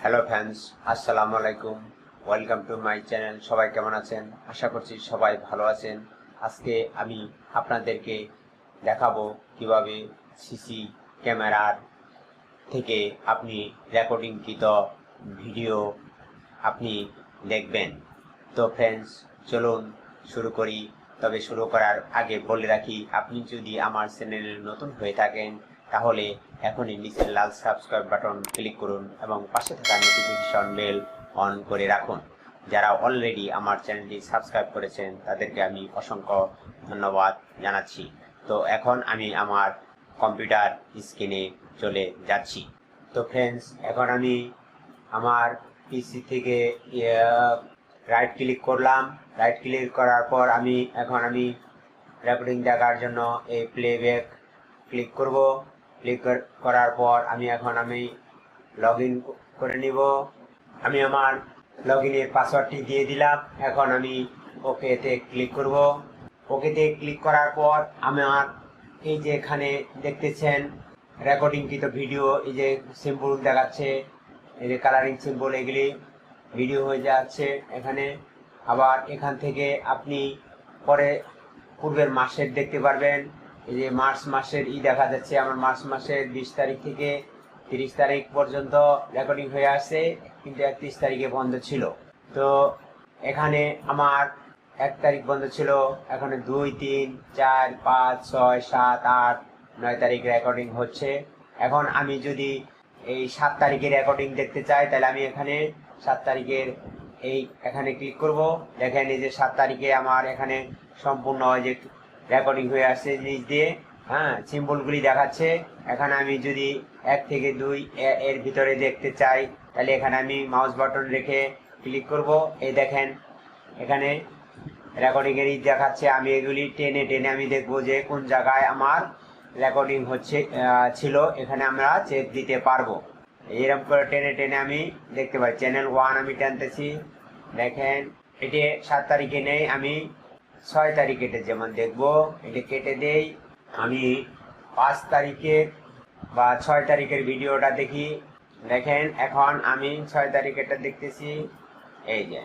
Hello friends, আসসালামু আলাইকুম। Welcome to my channel. সবাই কেমন আছেন? আশা করছি সবাই ভালো আছেন। আজকে আমি আপনাদেরকে দেখাবো কিভাবে সিসি ক্যামেরার থেকে আপনি রেকর্ডিংকৃত ভিডিও আপনি দেখবেন। তো ফ্রেন্ডস, চলুন শুরু করি। তবে শুরু করার আগে বলে রাখি, আপনি যদি আমার চ্যানেলে নতুন হয়ে থাকেন তাহলে এখনই নিচের লাল সাবস্ক্রাইব বাটন ক্লিক করুন এবং পাশে থাকা নোটিফিকেশন বেল অন করে রাখুন। যারা অলরেডি আমার চ্যানেলটি সাবস্ক্রাইব করেছেন তাদেরকে আমি অসংখ্য ধন্যবাদ জানাচ্ছি। তো এখন আমি আমার কম্পিউটার স্ক্রিনে চলে যাচ্ছি। তো ফ্রেন্ডস, এখন আমি আমার পিসি থেকে রাইট ক্লিক করলাম। রাইট ক্লিক করার পর আমি রেকর্ডিং দেখার জন্য এই প্লেব্যাক ক্লিক করব। ক্লিক করার পর আমি লগ ইন করে নিব। আমি আমার লগ ইনের পাসওয়ার্ডটি দিয়ে দিলাম। এখন আমি ওকেতে ক্লিক করব। ওকেতে ক্লিক করার পর আমার এই যে এখানে দেখতেছেন রেকর্ডিংকৃত ভিডিও, এই যে সিম্বল দেখাচ্ছে, এই যে কালারিং সিম্বল, এগুলি ভিডিও হয়ে যাচ্ছে এখানে। আবার এখান থেকে আপনি পরে পূর্বের মাসের দেখতে পারবেন। এই যে মার্চ মাসের দেখা যাচ্ছে, আমার মার্চ মাসের 20 তারিখ থেকে 30 তারিখ পর্যন্ত রেকর্ডিং হয়ে আসছে, কিন্তু 31 তারিখে বন্ধ ছিল। তো এখানে আমার 1 তারিখ বন্ধ ছিল, এখানে 2, 3, 4, 5, 6, 7, 8, 9 তারিখ রেকর্ডিং হচ্ছে। এখন আমি যদি এই 7 তারিখের রেকর্ডিং দেখতে চাই তাহলে আমি এখানে 7 তারিখের এখানে ক্লিক করব। দেখেন এই যে 7 তারিখে আমার এখানে সম্পূর্ণ যে রেকর্ডিং হয়ে আসছে নিচ দিয়ে, সিম্বলগুলি দেখাচ্ছে। এখানে আমি যদি 1 থেকে 2 এর ভিতরে দেখতে চাই তাহলে এখানে আমি মাউস বাটন রেখে ক্লিক করব। এই দেখেন এখানে রেকর্ডিং এরই দেখাচ্ছে। আমি এগুলি টেনে টেনে আমি দেখবো যে কোন জায়গায় আমার রেকর্ডিং ছিল। এখানে আমরা চেক দিতে পারবো। এরকম করে টেনে টেনে আমি দেখতে পাই। চ্যানেল 1 আমি টানতেছি, দেখেন এটি 7 তারিখে নেই, আমি 6 তারিখে যেমন দেখবো, এটি কেটে দেই। আমি 5 তারিখের বা 6 তারিখের ভিডিওটা দেখি। দেখেন এখন আমি 6 তারিখেরটা দেখতেছি। এই যে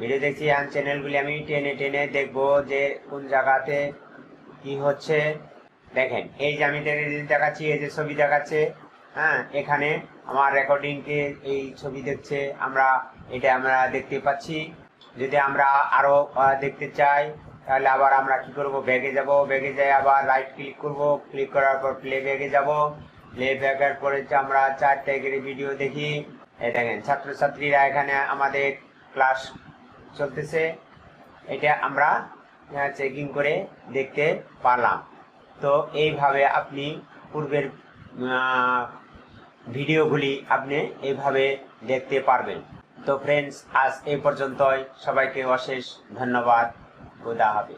ভিডিও দেখছি, চ্যানেলগুলি আমি টেনে টেনে দেখবো যে কোন জায়গাতে কি হচ্ছে। দেখেন এই যে আমি দেখাচ্ছি, এই যে ছবি দেখাচ্ছে, এখানে আমার রেকর্ডিংকে এই ছবি দেখছে, এটা আমরা দেখতে পাচ্ছি। যদি আমরা আরো দেখতে চাই তাহলে আবার আমরা কি করব, ব্যাগে যাব। ব্যাগে যাই আবার রাইট ক্লিক করব। ক্লিক করার পর প্লে ব্যাগে যাব। প্লে ব্যাগের পরে আমরা 4 তারিখের ভিডিও দেখি। এই দেখেন ছাত্রছাত্রীরা এখানে আমাদের ক্লাস চলতেছে, এটা আমরা চেকিং করে দেখতে পারলাম। তো এইভাবে আপনি পূর্বের ভিডিওগুলি আপনি এইভাবে দেখতে পারবেন। তো ফ্রেন্ডস, আজ এই পর্যন্তই। সবাইকে অশেষ ধন্যবাদ। খোদা হাফেজ।